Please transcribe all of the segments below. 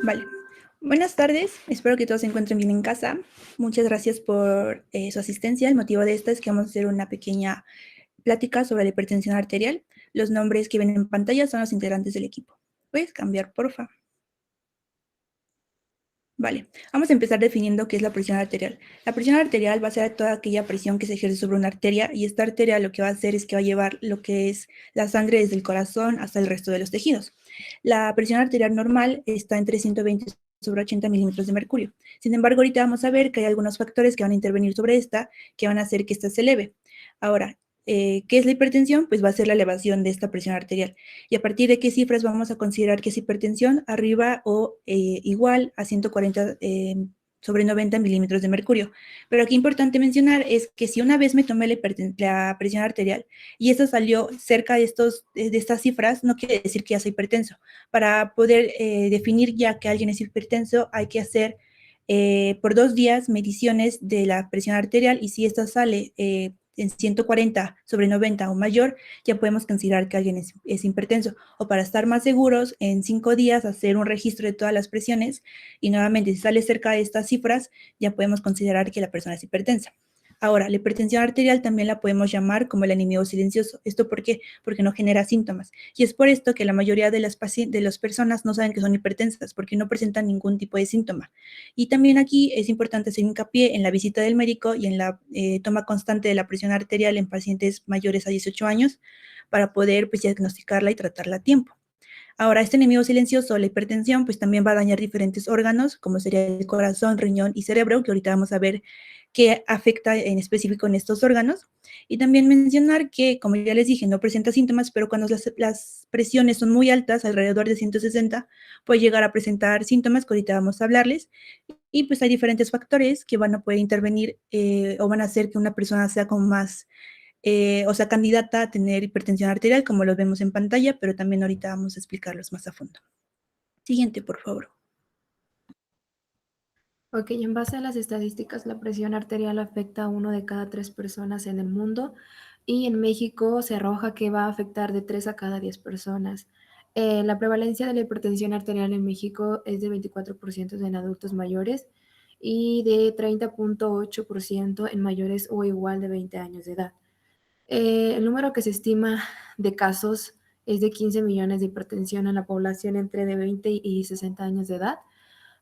Vale. Buenas tardes, espero que todos se encuentren bien en casa. Muchas gracias por su asistencia. El motivo de esta es que vamos a hacer una pequeña plática sobre la hipertensión arterial. Los nombres que ven en pantalla son los integrantes del equipo. ¿Puedes cambiar, porfa? Vale, vamos a empezar definiendo qué es la presión arterial. La presión arterial va a ser toda aquella presión que se ejerce sobre una arteria, y esta arteria lo que va a hacer es que va a llevar lo que es la sangre desde el corazón hasta el resto de los tejidos. La presión arterial normal está entre 120 sobre 80 milímetros de mercurio. Sin embargo, ahorita vamos a ver que hay algunos factores que van a intervenir sobre esta, que van a hacer que esta se eleve. Ahora, ¿qué es la hipertensión? Pues va a ser la elevación de esta presión arterial. ¿Y a partir de qué cifras vamos a considerar que es hipertensión? Arriba o igual a 140 sobre 90 milímetros de mercurio. Pero aquí importante mencionar es que si una vez me tomé la presión arterial y esa salió cerca de estas cifras, no quiere decir que ya soy hipertenso. Para poder definir ya que alguien es hipertenso, hay que hacer por 2 días mediciones de la presión arterial, y si esta sale en 140 sobre 90 o mayor, ya podemos considerar que alguien es hipertenso. O para estar más seguros, en 5 días hacer un registro de todas las presiones, y nuevamente si sale cerca de estas cifras, ya podemos considerar que la persona es hipertensa. Ahora, la hipertensión arterial también la podemos llamar como el anemio silencioso. ¿Esto por qué? Porque no genera síntomas. Y es por esto que la mayoría de las personas no saben que son hipertensas, porque no presentan ningún tipo de síntoma. Y también aquí es importante hacer hincapié en la visita del médico y en la toma constante de la presión arterial en pacientes mayores a 18 años para poder pues, diagnosticarla y tratarla a tiempo. Ahora, este enemigo silencioso, la hipertensión, pues también va a dañar diferentes órganos, como sería el corazón, riñón y cerebro, que ahorita vamos a ver qué afecta en específico en estos órganos. Y también mencionar que, como ya les dije, no presenta síntomas, pero cuando las presiones son muy altas, alrededor de 160, puede llegar a presentar síntomas que ahorita vamos a hablarles. Y pues hay diferentes factores que van a poder intervenir o van a hacer que una persona sea como más candidata a tener hipertensión arterial, como lo vemos en pantalla, pero también ahorita vamos a explicarlos más a fondo. Siguiente, por favor. Ok, en base a las estadísticas, la presión arterial afecta a 1 de cada 3 personas en el mundo, y en México se arroja que va a afectar de 3 a cada 10 personas. La prevalencia de la hipertensión arterial en México es de 24% en adultos mayores y de 30.8% en mayores o igual de 20 años de edad. El número que se estima de casos es de 15 millones de hipertensión en la población entre de 20 y 60 años de edad.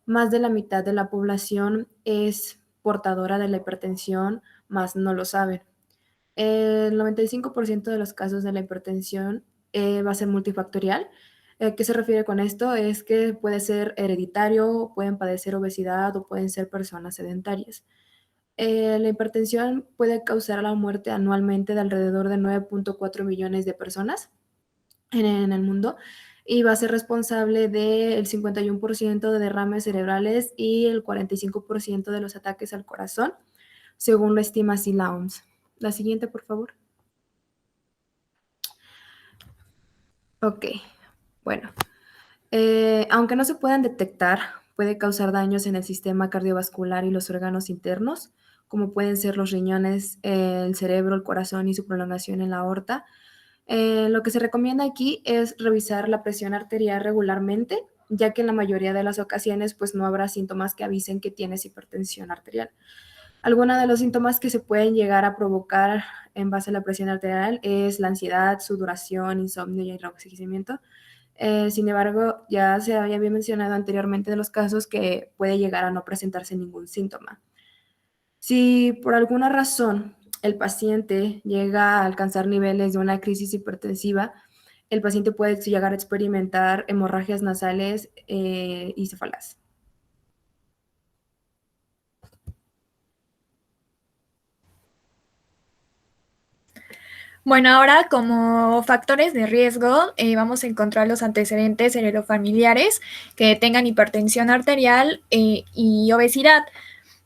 Más de la mitad de la población es portadora de la hipertensión, mas no lo saben. El 95% de los casos de la hipertensión va a ser multifactorial. ¿Qué se refiere con esto? Es que puede ser hereditario, pueden padecer obesidad o pueden ser personas sedentarias. La hipertensión puede causar la muerte anualmente de alrededor de 9.4 millones de personas en el mundo, y va a ser responsable del 51% de derrames cerebrales y el 45% de los ataques al corazón, según lo estima así la OMS. La siguiente, por favor. Ok, bueno. Aunque no se puedan detectar, puede causar daños en el sistema cardiovascular y los órganos internos, como pueden ser los riñones, el cerebro, el corazón y su prolongación en la aorta. Lo que se recomienda aquí es revisar la presión arterial regularmente, ya que en la mayoría de las ocasiones pues no habrá síntomas que avisen que tienes hipertensión arterial. Algunos de los síntomas que se pueden llegar a provocar en base a la presión arterial es la ansiedad, sudoración, insomnio y enrojecimiento. Sin embargo, ya se había mencionado anteriormente de los casos que puede llegar a no presentarse ningún síntoma. Si por alguna razón el paciente llega a alcanzar niveles de una crisis hipertensiva, el paciente puede llegar a experimentar hemorragias nasales y cefalas. Bueno, ahora como factores de riesgo vamos a encontrar los antecedentes heredofamiliares que tengan hipertensión arterial y obesidad.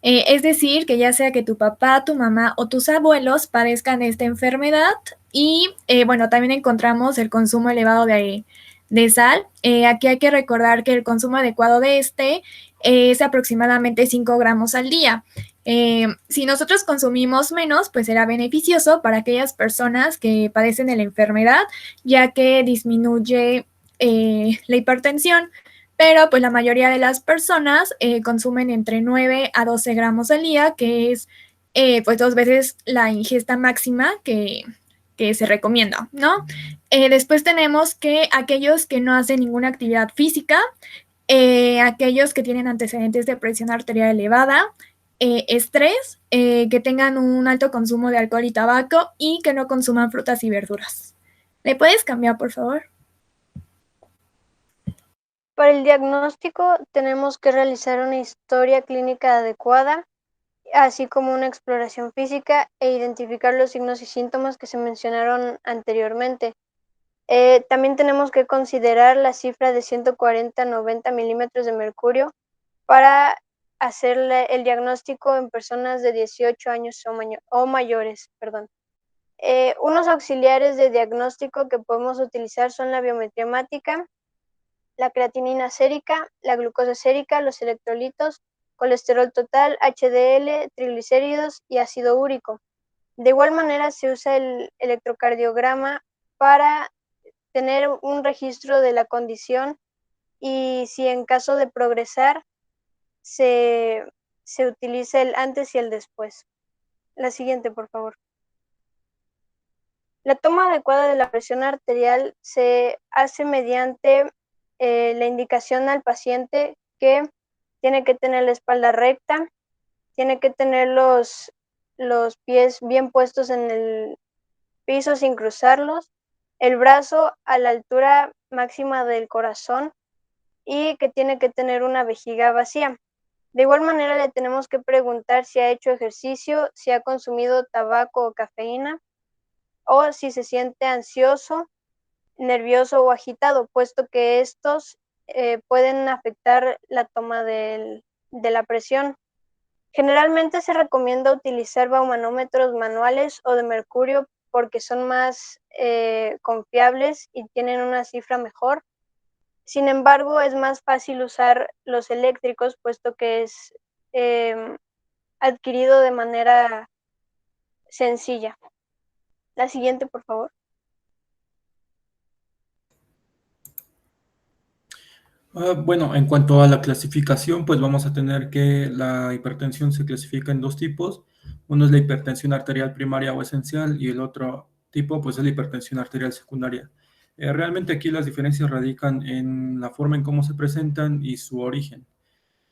Es decir, que ya sea que tu papá, tu mamá o tus abuelos padezcan esta enfermedad. Y bueno, también encontramos el consumo elevado de sal. Aquí hay que recordar que el consumo adecuado de este es aproximadamente 5 gramos al día. Si nosotros consumimos menos, pues será beneficioso para aquellas personas que padecen de la enfermedad, ya que disminuye la hipertensión. pero pues la mayoría de las personas consumen entre 9 a 12 gramos al día, que es pues 2 veces la ingesta máxima que se recomienda, ¿no? Después tenemos que aquellos que no hacen ninguna actividad física, aquellos que tienen antecedentes de presión arterial elevada, estrés, que tengan un alto consumo de alcohol y tabaco y que no consuman frutas y verduras. ¿Le puedes cambiar, por favor? Para el diagnóstico tenemos que realizar una historia clínica adecuada, así como una exploración física e identificar los signos y síntomas que se mencionaron anteriormente. También tenemos que considerar la cifra de 140-90 milímetros de mercurio para hacer el diagnóstico en personas de 18 años o mayores. Unos auxiliares de diagnóstico que podemos utilizar son la biometría hemática, la creatinina sérica, la glucosa sérica, los electrolitos, colesterol total, HDL, triglicéridos y ácido úrico. De igual manera se usa el electrocardiograma para tener un registro de la condición y si en caso de progresar se utiliza el antes y el después. La siguiente, por favor. La toma adecuada de la presión arterial se hace mediante la indicación al paciente que tiene que tener la espalda recta, tiene que tener los pies bien puestos en el piso sin cruzarlos, el brazo a la altura máxima del corazón y que tiene que tener una vejiga vacía. De igual manera le tenemos que preguntar si ha hecho ejercicio, si ha consumido tabaco o cafeína o si se siente ansioso, nervioso o agitado, puesto que estos pueden afectar la toma de la presión. Generalmente se recomienda utilizar baumanómetros manuales o de mercurio porque son más confiables y tienen una cifra mejor. Sin embargo, es más fácil usar los eléctricos, puesto que es adquirido de manera sencilla. La siguiente, por favor. Bueno, en cuanto a la clasificación, pues vamos a tener que la hipertensión se clasifica en dos tipos. Uno es la hipertensión arterial primaria o esencial y el otro tipo, pues es la hipertensión arterial secundaria. Realmente aquí las diferencias radican en la forma en cómo se presentan y su origen.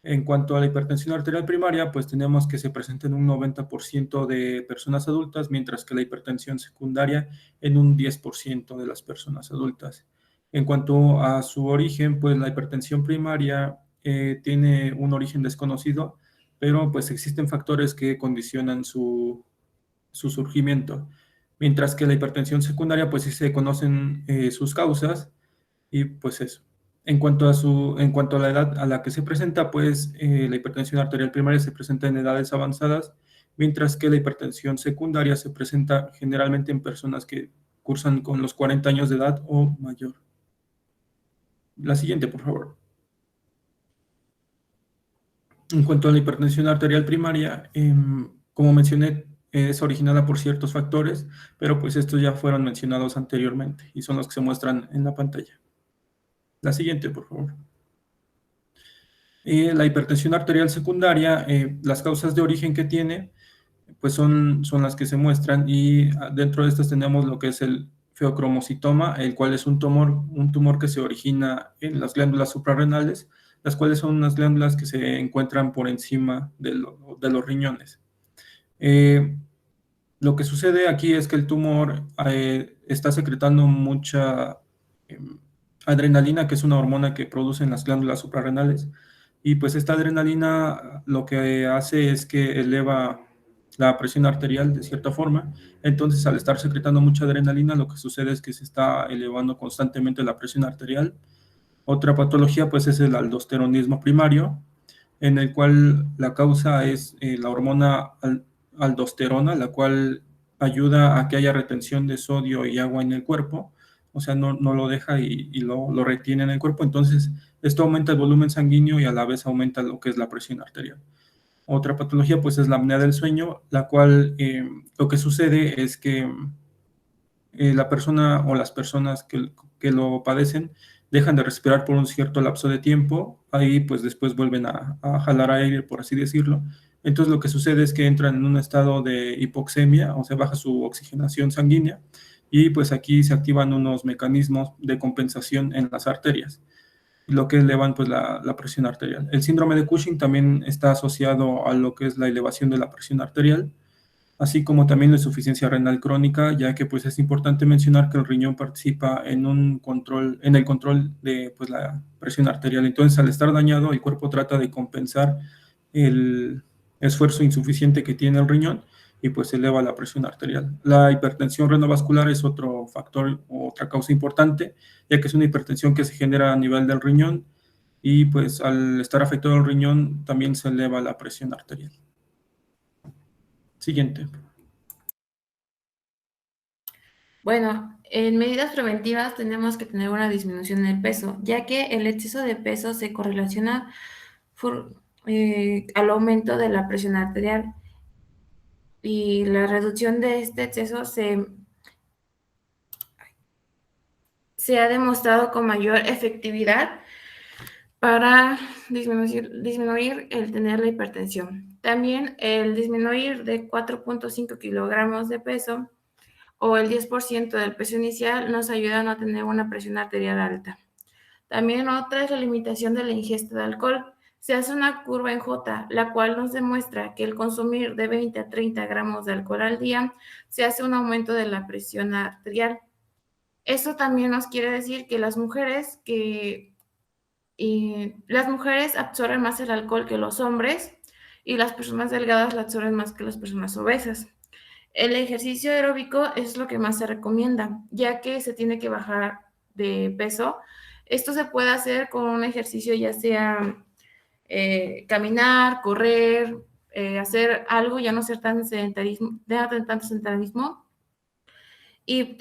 En cuanto a la hipertensión arterial primaria, pues tenemos que se presenta en un 90% de personas adultas, mientras que la hipertensión secundaria en un 10% de las personas adultas. En cuanto a su origen, pues la hipertensión primaria tiene un origen desconocido, pero pues existen factores que condicionan su surgimiento, mientras que la hipertensión secundaria, pues sí se conocen sus causas y pues eso. En cuanto a la edad a la que se presenta, pues la hipertensión arterial primaria se presenta en edades avanzadas, mientras que la hipertensión secundaria se presenta generalmente en personas que cursan con los 40 años de edad o mayor. La siguiente, por favor. En cuanto a la hipertensión arterial primaria, como mencioné, es originada por ciertos factores, pero pues estos ya fueron mencionados anteriormente y son los que se muestran en la pantalla. La siguiente, por favor. La hipertensión arterial secundaria, las causas de origen que tiene, pues son las que se muestran y dentro de estas tenemos lo que es el feocromocitoma, el cual es un tumor que se origina en las glándulas suprarrenales, las cuales son unas glándulas que se encuentran por encima de los riñones. Lo que sucede aquí es que el tumor está secretando mucha adrenalina, que es una hormona que producen las glándulas suprarrenales, y pues esta adrenalina lo que hace es que eleva la presión arterial de cierta forma. Entonces, al estar secretando mucha adrenalina, lo que sucede es que se está elevando constantemente la presión arterial. Otra patología, pues, es el aldosteronismo primario, en el cual la causa es la hormona aldosterona, la cual ayuda a que haya retención de sodio y agua en el cuerpo, o sea, no lo deja y lo retiene en el cuerpo. Entonces, esto aumenta el volumen sanguíneo y a la vez aumenta lo que es la presión arterial. Otra patología, pues, es la apnea del sueño, la cual lo que sucede es que la persona o las personas que lo padecen dejan de respirar por un cierto lapso de tiempo, ahí pues después vuelven a jalar aire, por así decirlo. Entonces lo que sucede es que entran en un estado de hipoxemia, o sea, baja su oxigenación sanguínea, y pues aquí se activan unos mecanismos de compensación en las arterias, lo que elevan pues la presión arterial. El síndrome de Cushing también está asociado a lo que es la elevación de la presión arterial, así como también la insuficiencia renal crónica, ya que pues es importante mencionar que el riñón participa en en el control de pues la presión arterial. Entonces, al estar dañado, el cuerpo trata de compensar el esfuerzo insuficiente que tiene el riñón y pues eleva la presión arterial. La hipertensión renovascular es otro factor o otra causa importante, ya que es una hipertensión que se genera a nivel del riñón y pues al estar afectado el riñón también se eleva la presión arterial. Siguiente. Bueno, en medidas preventivas tenemos que tener una disminución del peso, ya que el exceso de peso se correlaciona al aumento de la presión arterial y la reducción de este exceso se ha demostrado con mayor efectividad para disminuir el tener la hipertensión. También el disminuir de 4.5 kilogramos de peso o el 10% del peso inicial nos ayuda a no tener una presión arterial alta. También otra es la limitación de la ingesta de alcohol. Se hace una curva en J, la cual nos demuestra que el consumir de 20 a 30 gramos de alcohol al día se hace un aumento de la presión arterial. Esto también nos quiere decir que las mujeres absorben más el alcohol que los hombres y las personas delgadas la absorben más que las personas obesas. El ejercicio aeróbico es lo que más se recomienda, ya que se tiene que bajar de peso. Esto se puede hacer con un ejercicio ya sea caminar, correr, hacer algo, ya no ser tan sedentarismo, tanto sedentarismo. Y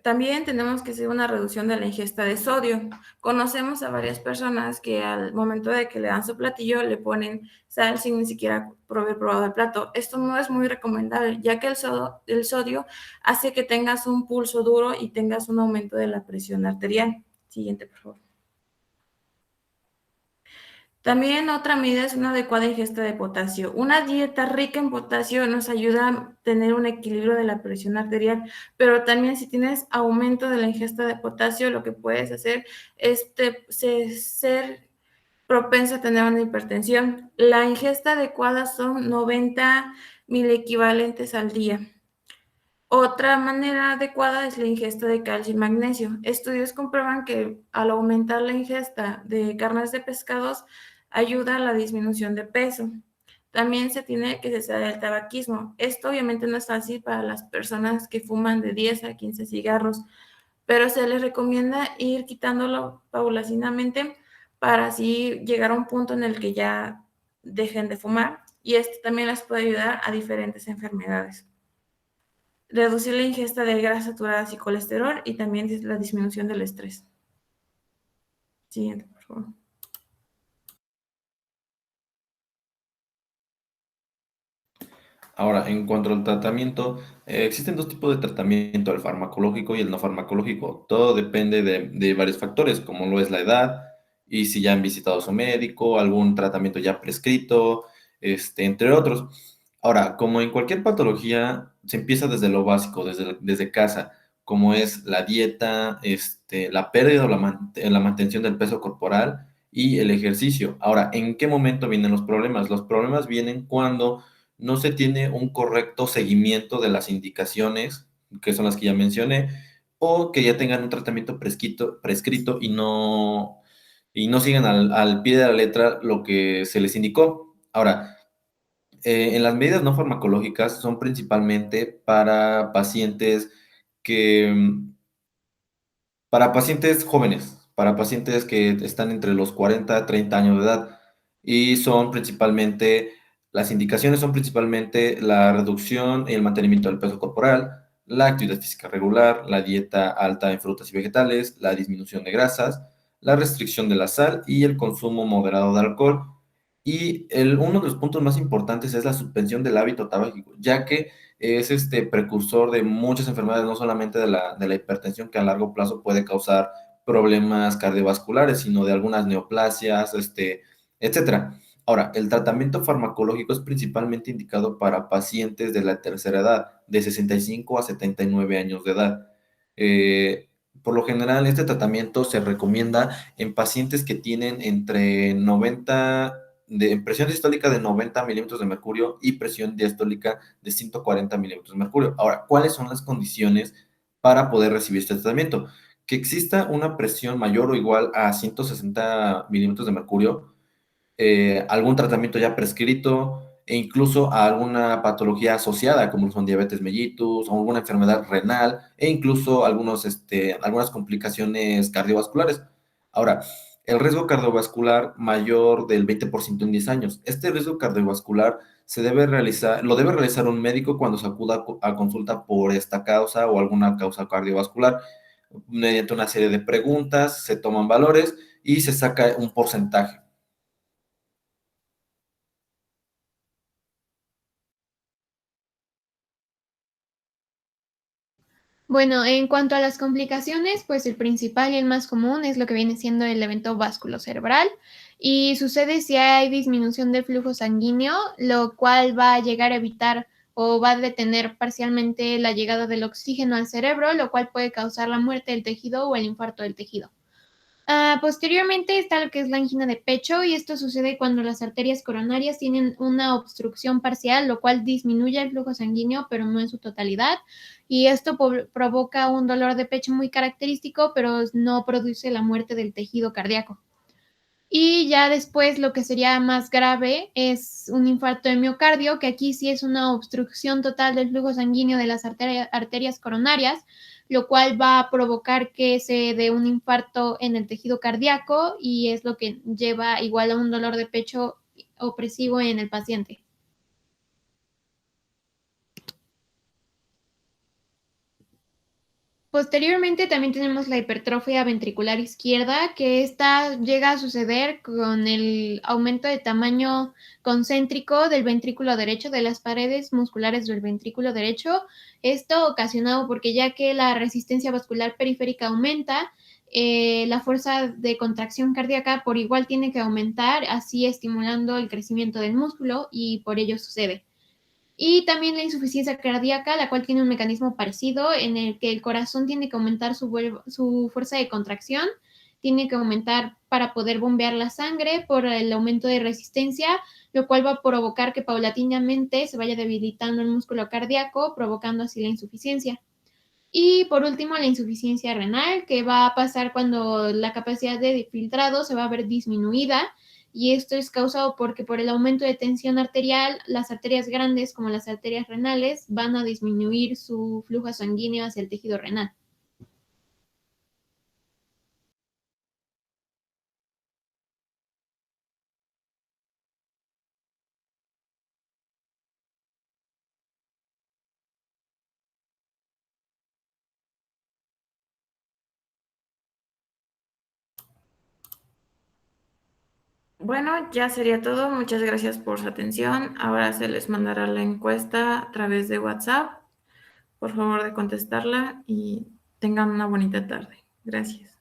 también tenemos que hacer una reducción de la ingesta de sodio. Conocemos a varias personas que al momento de que le dan su platillo le ponen sal sin ni siquiera haber probado el plato. Esto no es muy recomendable, ya que el sodio hace que tengas un pulso duro y tengas un aumento de la presión arterial. Siguiente, por favor. También otra medida es una adecuada ingesta de potasio. Una dieta rica en potasio nos ayuda a tener un equilibrio de la presión arterial, pero también si tienes aumento de la ingesta de potasio, lo que puedes hacer es ser propenso a tener una hipertensión. La ingesta adecuada son 90 miliequivalentes al día. Otra manera adecuada es la ingesta de calcio y magnesio. Estudios comprueban que al aumentar la ingesta de carnes de pescados ayuda a la disminución de peso. También se tiene que cesar el tabaquismo. Esto obviamente no es fácil para las personas que fuman de 10 a 15 cigarros, pero se les recomienda ir quitándolo paulatinamente para así llegar a un punto en el que ya dejen de fumar, y esto también les puede ayudar a diferentes enfermedades. Reducir la ingesta de grasas saturadas y colesterol y también la disminución del estrés. Siguiente, por favor. Ahora, en cuanto al tratamiento, existen dos tipos de tratamiento, el farmacológico y el no farmacológico. Todo depende de varios factores, como lo es la edad y si ya han visitado a su médico, algún tratamiento ya prescrito, entre otros. Ahora, como en cualquier patología, se empieza desde lo básico, desde casa, como es la dieta, la pérdida o la mantención del peso corporal y el ejercicio. Ahora, ¿en qué momento vienen los problemas? Los problemas vienen cuando no se tiene un correcto seguimiento de las indicaciones, que son las que ya mencioné, o que ya tengan un tratamiento prescrito y no sigan al pie de la letra lo que se les indicó. Ahora, en las medidas no farmacológicas son principalmente para pacientes jóvenes, para pacientes que están entre los 40 a 30 años de edad, y las indicaciones son principalmente la reducción y el mantenimiento del peso corporal, la actividad física regular, la dieta alta en frutas y vegetales, la disminución de grasas, la restricción de la sal y el consumo moderado de alcohol. Y uno de los puntos más importantes es la suspensión del hábito tabáquico, ya que es precursor de muchas enfermedades, no solamente de la hipertensión, que a largo plazo puede causar problemas cardiovasculares, sino de algunas neoplasias, etcétera. Ahora, el tratamiento farmacológico es principalmente indicado para pacientes de la tercera edad, de 65 a 79 años de edad. Por lo general, este tratamiento se recomienda en pacientes que tienen entre 90, de presión sistólica de 90 milímetros de mercurio y presión diastólica de 140 milímetros de mercurio. Ahora, ¿cuáles son las condiciones para poder recibir este tratamiento? Que exista una presión mayor o igual a 160 milímetros de mercurio, algún tratamiento ya prescrito e incluso a alguna patología asociada, como son diabetes mellitus o alguna enfermedad renal e incluso algunas complicaciones cardiovasculares. Ahora, el riesgo cardiovascular mayor del 20% en 10 años. Este riesgo cardiovascular lo debe realizar un médico cuando se acuda a consulta por esta causa o alguna causa cardiovascular. Mediante una serie de preguntas, se toman valores y se saca un porcentaje. Bueno, en cuanto a las complicaciones, pues el principal y el más común es lo que viene siendo el evento vasculocerebral y sucede si hay disminución del flujo sanguíneo, lo cual va a llegar a evitar o va a detener parcialmente la llegada del oxígeno al cerebro, lo cual puede causar la muerte del tejido o el infarto del tejido. Posteriormente está lo que es la angina de pecho y esto sucede cuando las arterias coronarias tienen una obstrucción parcial, lo cual disminuye el flujo sanguíneo, pero no en su totalidad. Y esto provoca un dolor de pecho muy característico, pero no produce la muerte del tejido cardíaco. Y ya después lo que sería más grave es un infarto de miocardio, que aquí sí es una obstrucción total del flujo sanguíneo de las arterias coronarias, lo cual va a provocar que se dé un infarto en el tejido cardíaco y es lo que lleva igual a un dolor de pecho opresivo en el paciente. Posteriormente también tenemos la hipertrofia ventricular izquierda, que esta llega a suceder con el aumento de tamaño concéntrico del ventrículo derecho, de las paredes musculares del ventrículo derecho. Esto ocasionado porque ya que la resistencia vascular periférica aumenta, la fuerza de contracción cardíaca por igual tiene que aumentar, así estimulando el crecimiento del músculo y por ello sucede. Y también la insuficiencia cardíaca, la cual tiene un mecanismo parecido en el que el corazón tiene que aumentar su fuerza de contracción, tiene que aumentar para poder bombear la sangre por el aumento de resistencia, lo cual va a provocar que paulatinamente se vaya debilitando el músculo cardíaco, provocando así la insuficiencia. Y por último, la insuficiencia renal, que va a pasar cuando la capacidad de filtrado se va a ver disminuida y esto es causado porque por el aumento de tensión arterial, las arterias grandes como las arterias renales van a disminuir su flujo sanguíneo hacia el tejido renal. Bueno, ya sería todo. Muchas gracias por su atención. Ahora se les mandará la encuesta a través de WhatsApp. Por favor, de contestarla y tengan una bonita tarde. Gracias.